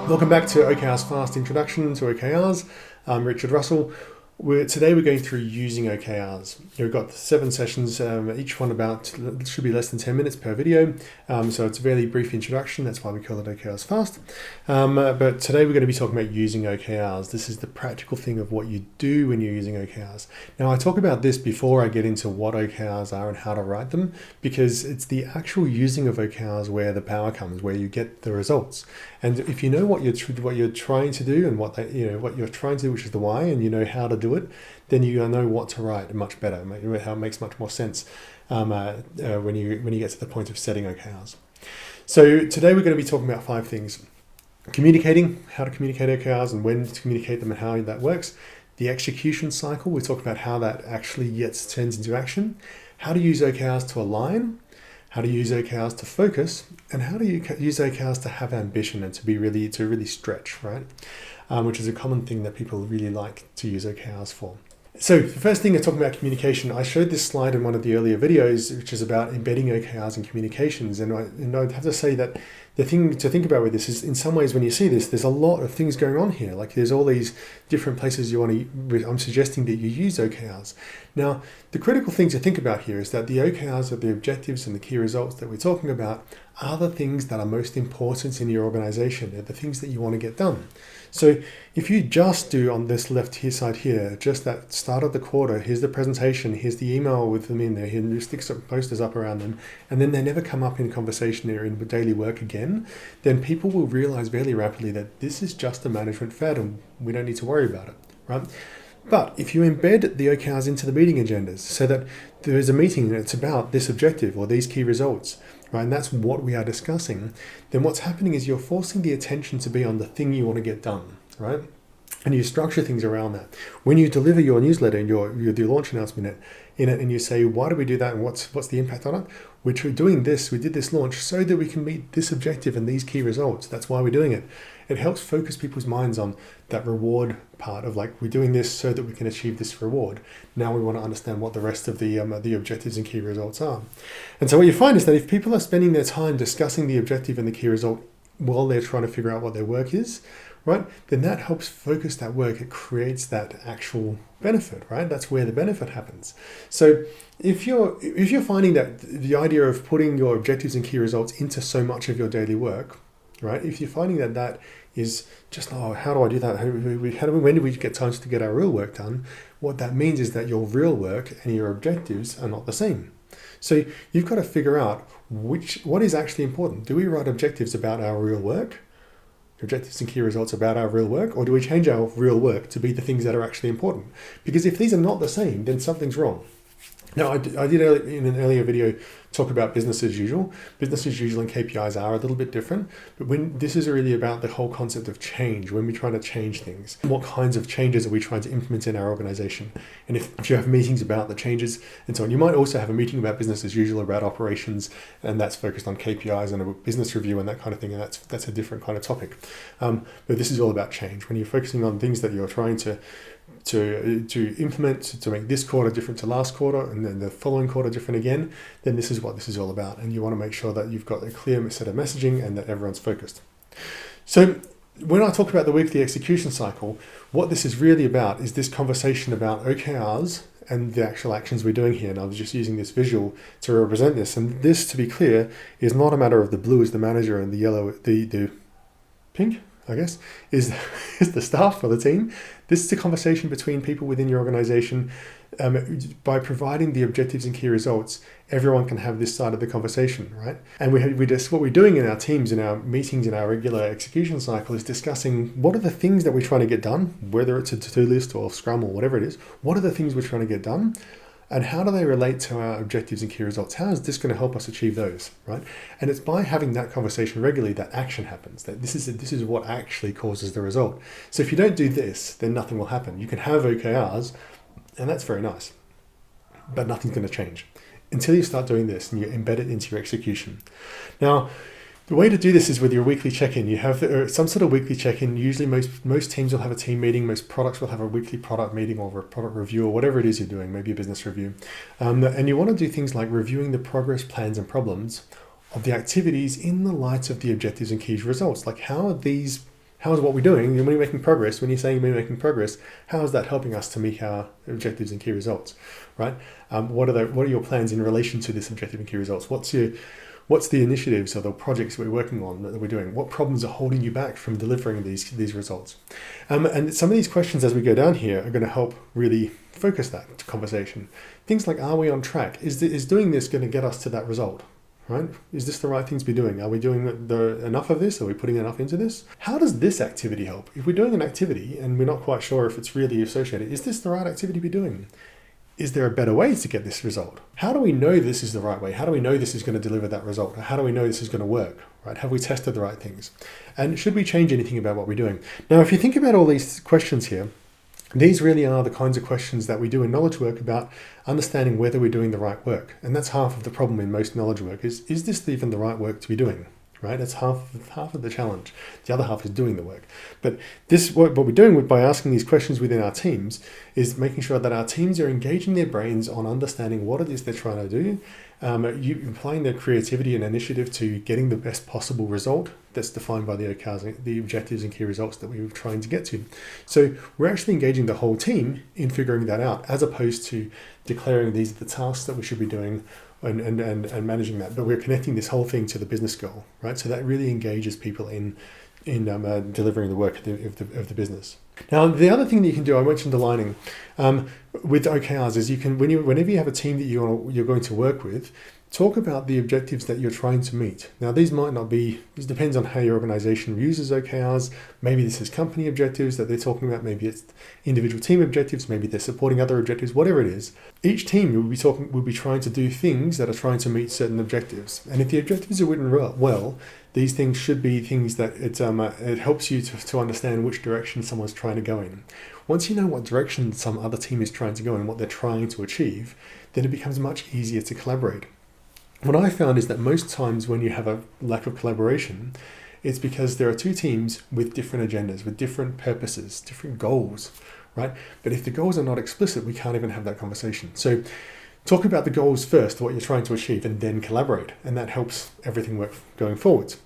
Welcome back to OKR's Fast Introduction to OKRs. I'm Richard Russell. Today we're going through using OKRs. We've got 7 sessions, each one should be less than 10 minutes per video. So it's a fairly brief introduction, that's why we call it OKRs Fast. But today we're going to be talking about using OKRs. This is the practical thing of what you do when you're using OKRs. Now I talk about this before I get into what OKRs are and how to write them, because it's the actual using of OKRs where the power comes, where you get the results. And if you know what you're trying to do and what you're trying to do, which is the why, and you know how to do it, then you know what to write much better. How it makes much more sense when you get to the point of setting OKRs. So today we're going to be talking about 5 things: communicating, how to communicate OKRs and when to communicate them and how that works. The execution cycle, we talk about how that actually turns into action. How to use OKRs to align. How to use OKRs to focus, and how to use OKRs to have ambition and to really stretch, right? Which is a common thing that people really like to use OKRs for. So the first thing, talking about communication, I showed this slide in one of the earlier videos, which is about embedding OKRs in communications. And I'd have to say that the thing to think about with this is, in some ways, when you see this, there's a lot of things going on here. Like there's all these different places I'm suggesting that you use OKRs. Now, the critical thing to think about here is that the OKRs are the objectives and the key results that we're talking about are the things that are most important in your organization. They're the things that you want to get done. So if you just do on this left here side here, just that start of the quarter, here's the presentation, here's the email with them in there, here, you stick some posters up around them, and then they never come up in conversation or in daily work again, then people will realize very rapidly that this is just a management fad and we don't need to worry about it, right? But if you embed the OKRs into the meeting agendas so that there is a meeting and it's about this objective or these key results, right, and that's what we are discussing, then what's happening is you're forcing the attention to be on the thing you want to get done, right? And you structure things around that. When you deliver your newsletter and your launch announcement in it, and you say, why do we do that and what's the impact on it? We're doing this, we did this launch so that we can meet this objective and these key results. That's why we're doing it. It helps focus people's minds on that reward part of, like, we're doing this so that we can achieve this reward. Now we want to understand what the rest of the objectives and key results are. And so what you find is that if people are spending their time discussing the objective and the key result while they're trying to figure out what their work is, right, then that helps focus that work. It creates that actual benefit, right? That's where the benefit happens. So if you're finding that the idea of putting your objectives and key results into so much of your daily work, right, if you're finding that is just, how do I do that? When do we get time to get our real work done? What that means is that your real work and your objectives are not the same. So you've got to figure out what is actually important. Do we write objectives about our real work? Objectives and key results about our real work, or do we change our real work to be the things that are actually important? Because if these are not the same, then something's wrong. Now, I did in an earlier video talk about business as usual. Business as usual and KPIs are a little bit different, but when this is really about the whole concept of change, when we're trying to change things, what kinds of changes are we trying to implement in our organization? And if you have meetings about the changes and so on, you might also have a meeting about business as usual, about operations, and that's focused on KPIs and a business review and that kind of thing, and that's a different kind of topic. But this is all about change. When you're focusing on things that you're trying to implement to make this quarter different to last quarter and then the following quarter different again, then this is what this is all about. And you want to make sure that you've got a clear set of messaging and that everyone's focused. So when I talk about the weekly execution cycle, what this is really about is this conversation about OKRs and the actual actions we're doing here. And I was just using this visual to represent this. And this, to be clear, is not a matter of the blue is the manager and the yellow, the pink, I guess, is the staff or the team. This is a conversation between people within your organization. By providing the objectives and key results, everyone can have this side of the conversation, right? And what we're doing in our teams, in our meetings, in our regular execution cycle is discussing what are the things that we're trying to get done, whether it's a to-do list or Scrum or whatever it is. What are the things we're trying to get done? And how do they relate to our objectives and key results? How is this going to help us achieve those, right? And it's by having that conversation regularly that action happens, that this is what actually causes the result. So if you don't do this, then nothing will happen. You can have OKRs, and that's very nice, but nothing's going to change until you start doing this and you embed it into your execution. Now, the way to do this is with your weekly check-in. You have some sort of weekly check-in. Usually most teams will have a team meeting. Most products will have a weekly product meeting or a product review or whatever it is you're doing, maybe a business review. And you want to do things like reviewing the progress, plans and problems of the activities in the light of the objectives and key results. Like how How's what we're doing? And when you're making progress, when you're saying we're making progress, how is that helping us to meet our objectives and key results, right? What are your plans in relation to this objective and key results? What's the initiatives or the projects we're working on that we're doing? What problems are holding you back from delivering these results? And some of these questions as we go down here are going to help really focus that conversation. Things like, are we on track? Is doing this going to get us to that result? Right? Is this the right thing to be doing? Are we doing enough of this? Are we putting enough into this? How does this activity help? If we're doing an activity and we're not quite sure if it's really associated, is this the right activity to be doing? Is there a better way to get this result? How do we know this is the right way? How do we know this is going to deliver that result? How do we know this is going to work? Right? Have we tested the right things? And should we change anything about what we're doing? Now, if you think about all these questions here, these really are the kinds of questions that we do in knowledge work about understanding whether we're doing the right work. And that's half of the problem in most knowledge work is this even the right work to be doing? Right? That's half of the challenge. The other half is doing the work. But what we're doing by asking these questions within our teams is making sure that our teams are engaging their brains on understanding what it is they're trying to do, applying their creativity and initiative to getting the best possible result that's defined by the OKRs, the objectives and key results that we were trying to get to. So we're actually engaging the whole team in figuring that out, as opposed to declaring these are the tasks that we should be doing and managing that. But we're connecting this whole thing to the business goal, right? So that really engages people in delivering the work of the business. Now, the other thing that you can do, I mentioned aligning with OKRs, is you can whenever you have a team that you're going to work with, talk about the objectives that you're trying to meet. Now, these depends on how your organization uses OKRs. Maybe this is company objectives that they're talking about. Maybe it's individual team objectives. Maybe they're supporting other objectives, whatever it is. Each team will be trying to do things that are trying to meet certain objectives. And if the objectives are written well, these things should be things that it helps you to understand which direction someone's trying to go in. Once you know what direction some other team is trying to go and what they're trying to achieve, then it becomes much easier to collaborate. What I found is that most times when you have a lack of collaboration, it's because there are two teams with different agendas, with different purposes, different goals, right? But if the goals are not explicit, we can't even have that conversation. So talk about the goals first, what you're trying to achieve, and then collaborate. And that helps everything work going forwards.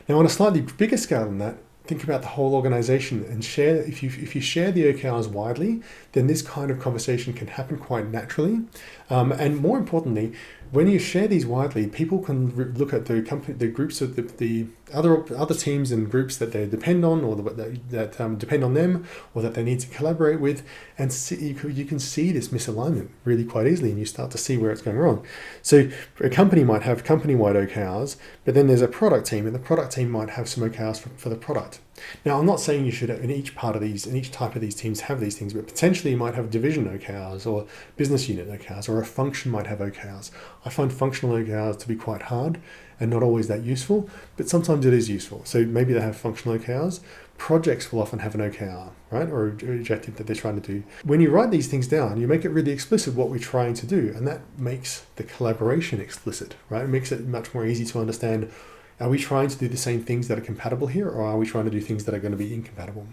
Now, on a slightly bigger scale than that, think about the whole organization and share. If you share the OKRs widely, then this kind of conversation can happen quite naturally. And more importantly, when you share these widely, people can look at the groups of the other teams and groups that they depend on, or that depend on them, or that they need to collaborate with, and you can see this misalignment really quite easily, and you start to see where it's going wrong. So a company might have company-wide OKRs, but then there's a product team, and the product team might have some OKRs for the product. Now, I'm not saying you should in each type of these teams have these things, but potentially you might have division OKRs or business unit OKRs, or a function might have OKRs. I find functional OKRs to be quite hard and not always that useful, but sometimes it is useful. So maybe they have functional OKRs. Projects will often have an OKR, right, or an objective that they're trying to do. When you write these things down, you make it really explicit what we're trying to do, and that makes the collaboration explicit, right? It makes it much more easy to understand. Are we trying to do the same things that are compatible here, or are we trying to do things that are going to be incompatible?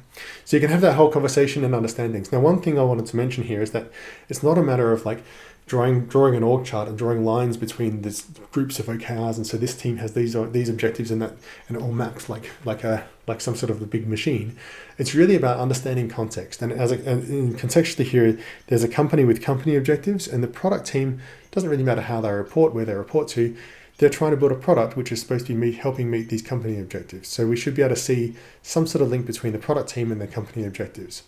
So you can have that whole conversation and understand things. Now, one thing I wanted to mention here is that it's not a matter of like drawing an org chart and drawing lines between these groups of OKRs, and so this team has these objectives and it all maps like some sort of a big machine. It's really about understanding context. And contextually here, there's a company with company objectives, and the product team doesn't really matter how they report, where they report to. They're trying to build a product which is supposed to be helping meet these company objectives. So we should be able to see some sort of link between the product team and their company objectives.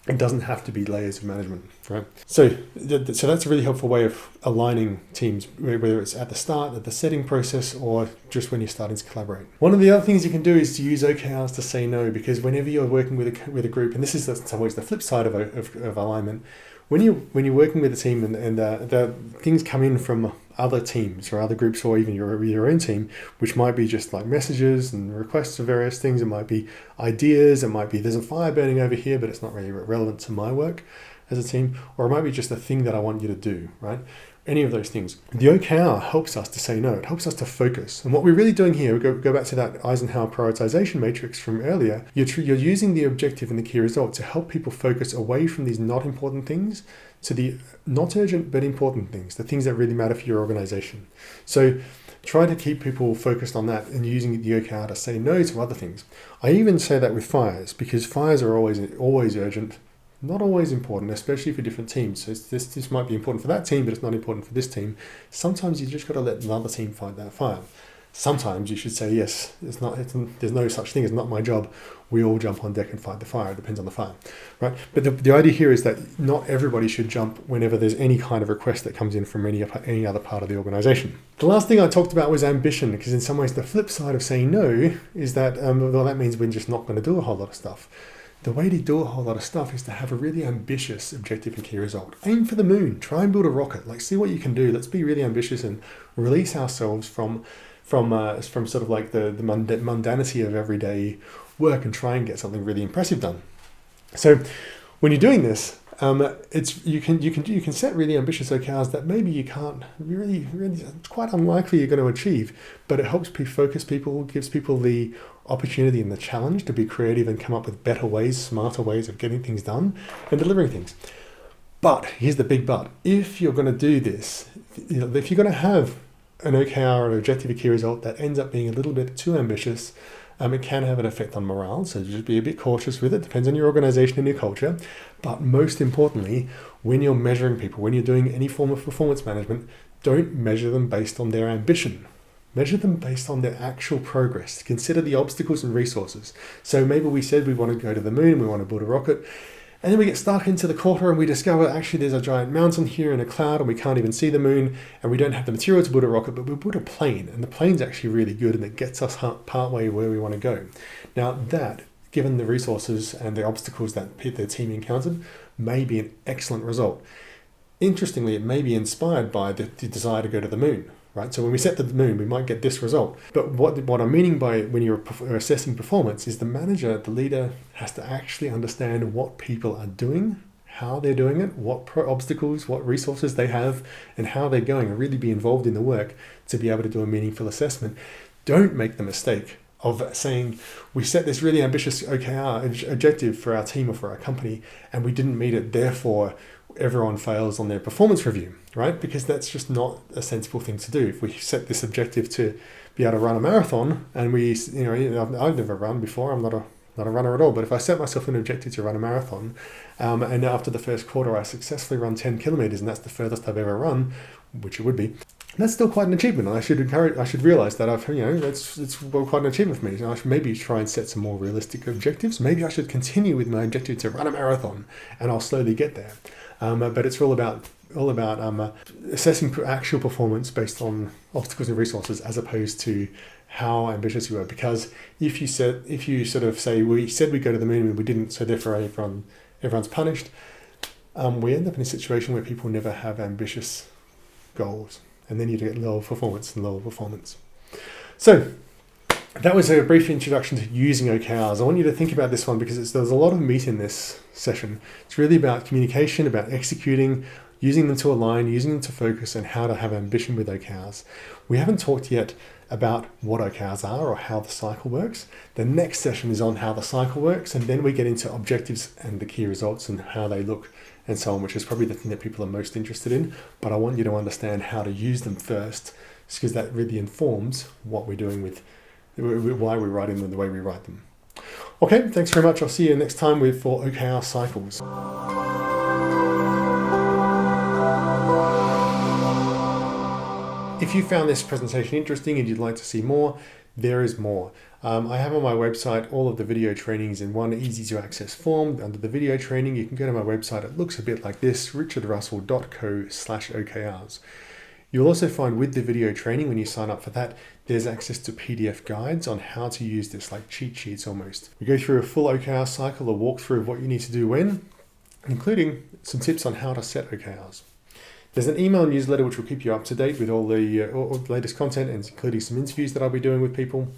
It doesn't have to be layers of management, right? So that's a really helpful way of aligning teams, whether it's at the start, at the setting process, or just when you're starting to collaborate. One of the other things you can do is to use OKRs to say no, because whenever you're working with a group, and this is in some ways the flip side of alignment, when you're working with a team and the things come in from other teams or other groups, or even your own team, which might be just like messages and requests for various things. It might be ideas. It might be there's a fire burning over here, but it's not really relevant to my work as a team. Or it might be just a thing that I want you to do, right? Any of those things. The OKR helps us to say no. It helps us to focus. And what we're really doing here, we go back to that Eisenhower prioritization matrix from earlier. You're using the objective and the key result to help people focus away from these not important things to the not urgent but important things, the things that really matter for your organization. So try to keep people focused on that and using the OKR to say no to other things. I even say that with fires, because fires are always urgent, not always important, especially for different teams. So this might be important for that team, but it's not important for this team. Sometimes you just got to let another team fight that fire. Sometimes you should say, yes, there's no such thing as not my job. We all jump on deck and fight the fire. It depends on the fire, right? But the idea here is that not everybody should jump whenever there's any kind of request that comes in from any other part of the organization. The last thing I talked about was ambition, because in some ways the flip side of saying no is that, well, that means we're just not going to do a whole lot of stuff. The way to do a whole lot of stuff is to have a really ambitious objective and key result. Aim for the moon. Try and build a rocket. Like, see what you can do. Let's be really ambitious and release ourselves from sort of like the mundanity of everyday work and try and get something really impressive done. So when you're doing this, you can set really ambitious OKRs that maybe you can't really it's quite unlikely you're going to achieve, but it helps focus people, gives people the opportunity and the challenge to be creative and come up with better ways, smarter ways of getting things done and delivering things. But here's the big but: if you're going to do this, if you're going to have an OKR or an objective or key result that ends up being a little bit too ambitious, it can have an effect on morale. So just be a bit cautious with it. Depends on your organization and your culture. But most importantly, when you're measuring people, when you're doing any form of performance management, don't measure them based on their ambition. Measure them based on their actual progress. Consider the obstacles and resources. So maybe we said we want to go to the moon, we want to build a rocket, and then we get stuck into the quarter and we discover actually there's a giant mountain here in a cloud and we can't even see the moon and we don't have the material to build a rocket, but we build a plane, and the plane's actually really good and it gets us partway where we want to go. Now that, given the resources and the obstacles that the team encountered, may be an excellent result. Interestingly, it may be inspired by the desire to go to the moon. Right, so when we set to the moon, we might get this result. But what I'm meaning by when you're assessing performance is the manager, the leader, has to actually understand what people are doing, how they're doing it, what obstacles, what resources they have, and how they're going, and really be involved in the work to be able to do a meaningful assessment. Don't make the mistake of saying we set this really ambitious OKR objective for our team or for our company, and we didn't meet it, therefore everyone fails on their performance review, right? Because that's just not a sensible thing to do. If we set this objective to be able to run a marathon, and I've never run before, I'm not a runner at all, but if I set myself an objective to run a marathon, and after the first quarter I successfully run 10 kilometers, and that's the furthest I've ever run, which it would be, that's still quite an achievement. I should realize that it's quite an achievement for me. I should maybe try and set some more realistic objectives. Maybe I should continue with my objective to run a marathon, and I'll slowly get there. But it's all about assessing actual performance based on obstacles and resources, as opposed to how ambitious you were. Because if you sort of say we said we'd go to the moon and we didn't, so therefore everyone's punished, we end up in a situation where people never have ambitious goals, and then you get lower performance. So that was a brief introduction to using OKRs. I want you to think about this one because there's a lot of meat in this session. It's really about communication, about executing, using them to align, using them to focus, and how to have ambition with OKRs. We haven't talked yet about what OKRs are or how the cycle works. The next session is on how the cycle works, and then we get into objectives and the key results and how they look and so on, which is probably the thing that people are most interested in. But I want you to understand how to use them first, because that really informs what we're doing with why we write them and the way we write them. Okay, thanks very much. I'll see you next time for OKR cycles. If you found this presentation interesting and you'd like to see more, there is more. I have on my website all of the video trainings in one easy to access form. Under the video training, you can go to my website. It looks a bit like this, richardrussell.co/OKRs. You'll also find with the video training, when you sign up for that, there's access to PDF guides on how to use this, like cheat sheets almost. We go through a full OKR cycle, a walkthrough of what you need to do when, including some tips on how to set OKRs. There's an email newsletter which will keep you up to date with all the latest content, and including some interviews that I'll be doing with people.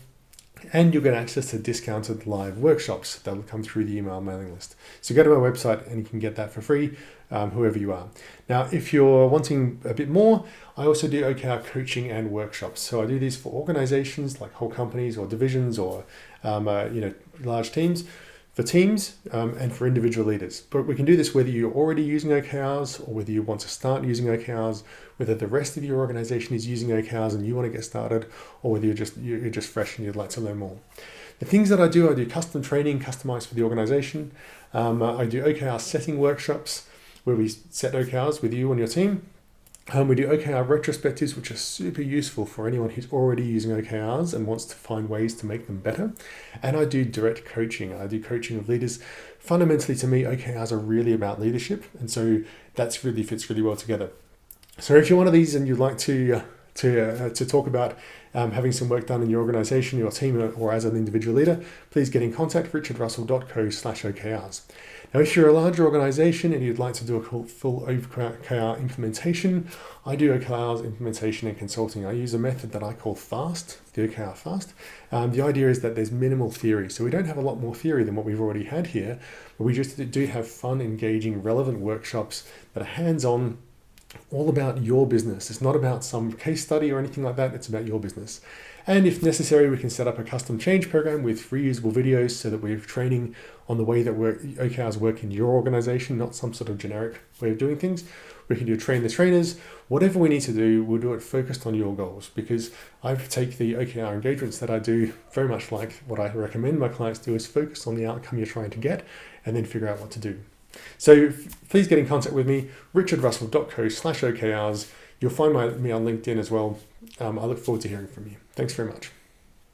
And you'll get access to discounted live workshops that will come through the email mailing list. So go to my website and you can get that for free, whoever you are. Now, if you're wanting a bit more, I also do OKR coaching and workshops. So I do these for organizations like whole companies or divisions or large teams, for teams and for individual leaders. But we can do this whether you're already using OKRs or whether you want to start using OKRs, whether the rest of your organization is using OKRs and you want to get started, or whether you're just fresh and you'd like to learn more. The things that I do custom training, customized for the organization. I do OKR setting workshops where we set OKRs with you and your team. We do OKR retrospectives, which are super useful for anyone who's already using OKRs and wants to find ways to make them better. And I do direct coaching. I do coaching of leaders. Fundamentally, to me, OKRs are really about leadership, and so that's really fits really well together. So if you're one of these and you'd like to talk about having some work done in your organization, your team, or as an individual leader, please get in contact, richardrussell.co/OKRs. Now, if you're a larger organization and you'd like to do a full OKR implementation, I do OKRs implementation and consulting. I use a method that I call FAST, the OKR FAST. The idea is that there's minimal theory. So we don't have a lot more theory than what we've already had here, but we just do have fun, engaging, relevant workshops that are hands-on, all about your business. It's not about some case study or anything like that. It's about your business. And if necessary, we can set up a custom change program with reusable videos so that we're training on the way that OKRs work in your organization, not some sort of generic way of doing things. We can do train the trainers. Whatever we need to do, we'll do it focused on your goals, because I take the OKR engagements that I do very much like what I recommend my clients do, is focus on the outcome you're trying to get and then figure out what to do. So please get in contact with me, richardrussell.co/OKRs. You'll find me on LinkedIn as well. I look forward to hearing from you. Thanks very much.